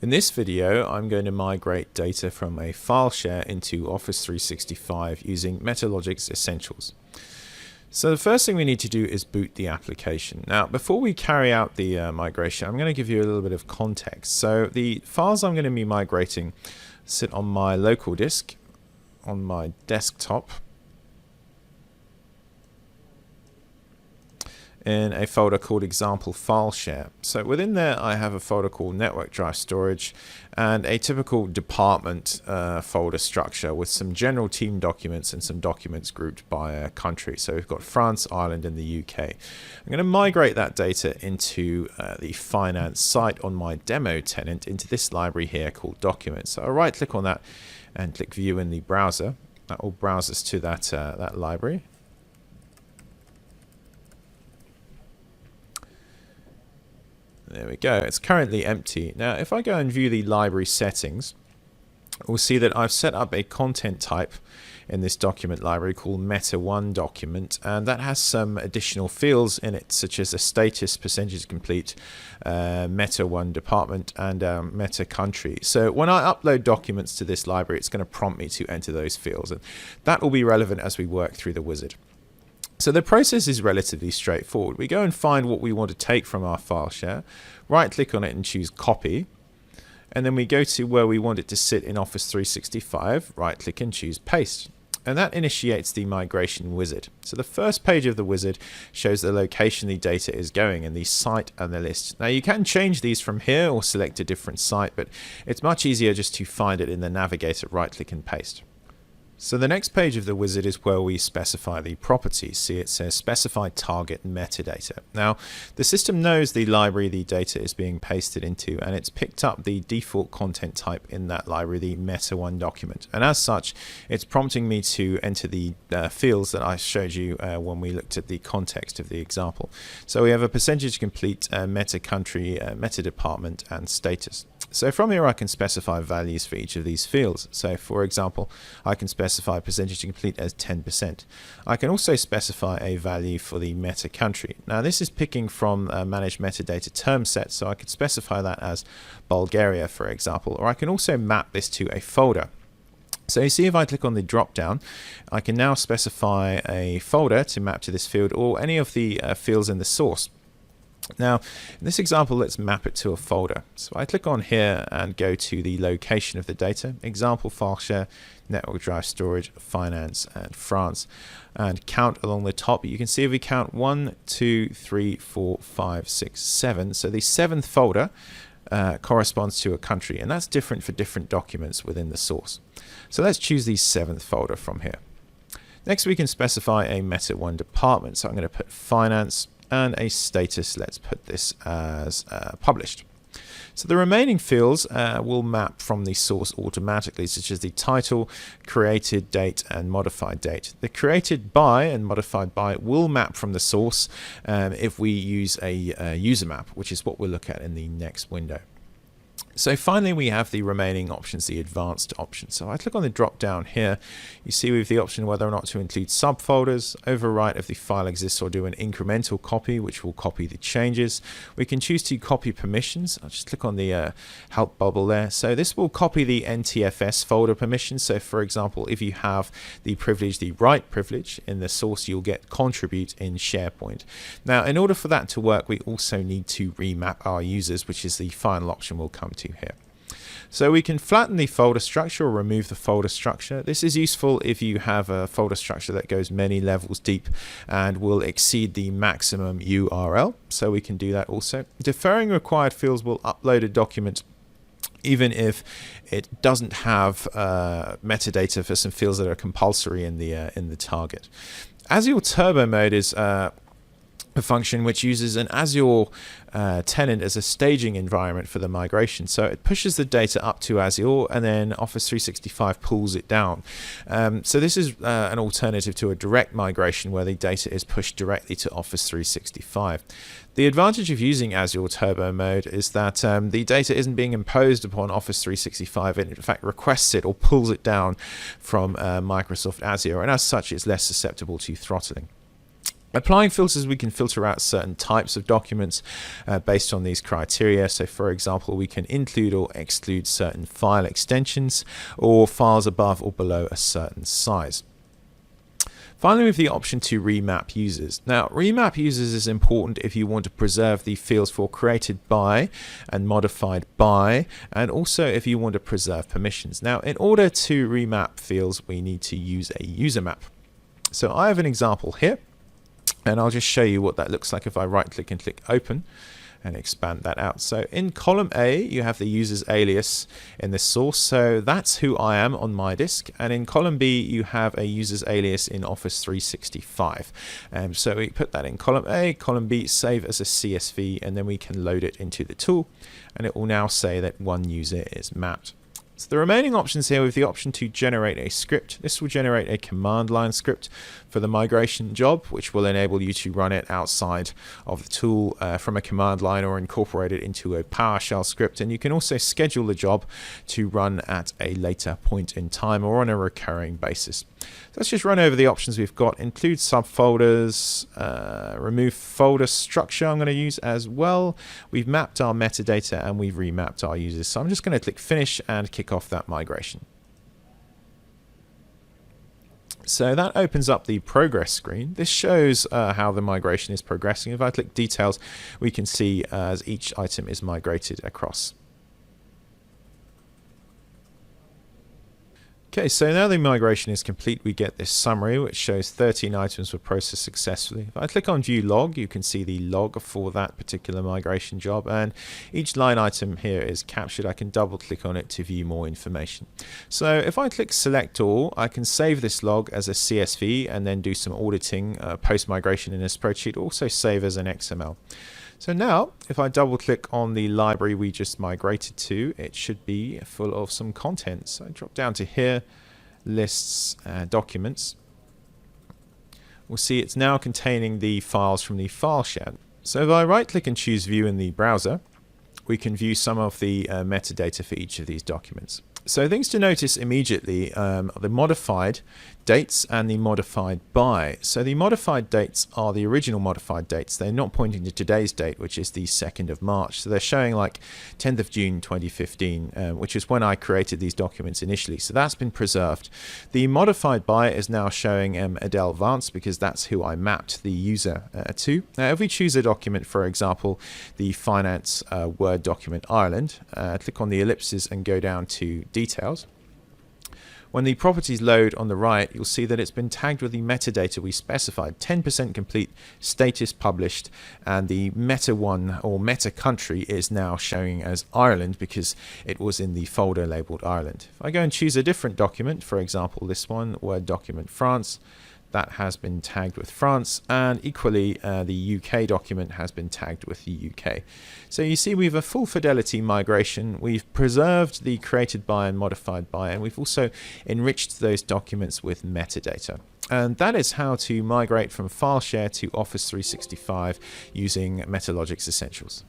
In this video, I'm going to migrate data from a Fileshare into Office 365 using MetaLogic's Essentials. So the first thing we need to do is boot the application. Now, before we carry out the migration, I'm going to give you a little bit of context. So the files I'm going to be migrating sit on my local disk, on my desktop, in a folder called example Fileshare. So within there I have a folder called network drive storage and a typical department folder structure with some general team documents and some documents grouped by country. So we've got France, Ireland and the UK. I'm going to migrate that data into the finance site on my demo tenant into this library here called documents. So I'll right click on that and click view in the browser. That will browse us to that library. There we go. It's currently empty. Now, if I go and view the library settings, we'll see that I've set up a content type in this document library called Meta1 document, and that has some additional fields in it, such as a status, percentage complete, Meta1 department, and Meta country. So when I upload documents to this library, it's going to prompt me to enter those fields, and that will be relevant as we work through the wizard. So the process is relatively straightforward. We go and find what we want to take from our file share, right click on it and choose copy, and then we go to where we want it to sit in Office 365, right click and choose paste. And that initiates the migration wizard. So the first page of the wizard shows the location the data is going and the site and the list. Now you can change these from here or select a different site, but it's much easier just to find it in the navigator, right click and paste. So the next page of the wizard is where we specify the properties. See, it says specify target metadata. Now, the system knows the library the data is being pasted into, and it's picked up the default content type in that library, the Meta1 document. And as such, it's prompting me to enter the fields that I showed you when we looked at the context of the example. So we have a percentage complete, meta country, meta department, and status. So from here I can specify values for each of these fields. So for example, I can specify percentage complete as 10%. I can also specify a value for the meta country. Now this is picking from managed metadata term set, so I could specify that as Bulgaria, for example, or I can also map this to a folder. So you see, if I click on the drop down, I can now specify a folder to map to this field or any of the fields in the source. Now, in this example, let's map it to a folder. So I click on here and go to the location of the data, example Fileshare, network drive storage, finance, and France, and count along the top. You can see if we count 1, 2, 3, 4, 5, 6, 7. So the seventh folder corresponds to a country, and that's different for different documents within the source. So let's choose the seventh folder from here. Next, we can specify a Meta1 department. So I'm going to put finance, and a status, let's put this as published. So the remaining fields will map from the source automatically, such as the title, created date, and modified date. The created by and modified by will map from the source if we use a user map, which is what we'll look at in the next window. So finally, we have the remaining options, the advanced options. So I click on the drop down here. You see we have the option whether or not to include subfolders, overwrite if the file exists, or do an incremental copy, which will copy the changes. We can choose to copy permissions. I'll just click on the help bubble there. So this will copy the NTFS folder permissions. So for example, if you have the privilege, the write privilege in the source, you'll get contribute in SharePoint. Now, in order for that to work, we also need to remap our users, which is the final option we'll come to here. So we can flatten the folder structure or remove the folder structure. This is useful if you have a folder structure that goes many levels deep and will exceed the maximum URL. So we can do that also. Deferring required fields will upload a document even if it doesn't have metadata for some fields that are compulsory in the target. Azure Turbo Mode is a function which uses an Azure tenant as a staging environment for the migration. So it pushes the data up to Azure and then Office 365 pulls it down. So this is an alternative to a direct migration where the data is pushed directly to Office 365. The advantage of using Azure Turbo Mode is that the data isn't being imposed upon Office 365. It in fact requests it or pulls it down from Microsoft Azure, and as such it's less susceptible to throttling. Applying filters, we can filter out certain types of documents based on these criteria. So for example, we can include or exclude certain file extensions or files above or below a certain size. Finally, we have the option to remap users. Now, remap users is important if you want to preserve the fields for created by and modified by, and also if you want to preserve permissions. Now, in order to remap fields, we need to use a user map. So I have an example here. And I'll just show you what that looks like if I right click and click open and expand that out. So in column A, you have the user's alias in the source. So that's who I am on my disk. And in column B, you have a user's alias in Office 365. So we put that in column A, column B, save as a CSV, and then we can load it into the tool. And it will now say that one user is mapped. So the remaining options here, with the option to generate a script. This will generate a command line script for the migration job, which will enable you to run it outside of the tool from a command line or incorporate it into a PowerShell script. And you can also schedule the job to run at a later point in time or on a recurring basis. So let's just run over the options we've got. Include subfolders, remove folder structure I'm going to use as well. We've mapped our metadata and we've remapped our users. So I'm just going to click finish and kick off that migration. So that opens up the progress screen. This shows how the migration is progressing. If I click details, we can see as each item is migrated across. Okay, so now the migration is complete, we get this summary which shows 13 items were processed successfully. If I click on view log, you can see the log for that particular migration job, and each line item here is captured. I can double click on it to view more information. So if I click select all, I can save this log as a CSV and then do some auditing post migration in a spreadsheet, also save as an XML. So now, if I double click on the library we just migrated to, it should be full of some content. So I drop down to here, lists, documents. We'll see it's now containing the files from the Fileshare. So if I right click and choose view in the browser, we can view some of the metadata for each of these documents. So things to notice immediately are the modified dates and the modified by. So the modified dates are the original modified dates. They're not pointing to today's date, which is the 2nd of March. So they're showing like 10th of June 2015, which is when I created these documents initially. So that's been preserved. The modified by is now showing Adele Vance because that's who I mapped the user to. Now, if we choose a document, for example, the finance Word document Ireland, click on the ellipses and go down to details. When the properties load on the right, you'll see that it's been tagged with the metadata we specified, 10% complete, status published, and the meta one or meta country is now showing as Ireland because it was in the folder labeled Ireland. If I go and choose a different document, for example this one, Word document France, that has been tagged with France, and equally the UK document has been tagged with the UK. So you see we have a full fidelity migration. We've preserved the created by and modified by, and we've also enriched those documents with metadata. And that is how to migrate from Fileshare to Office 365 using Metalogix Essentials.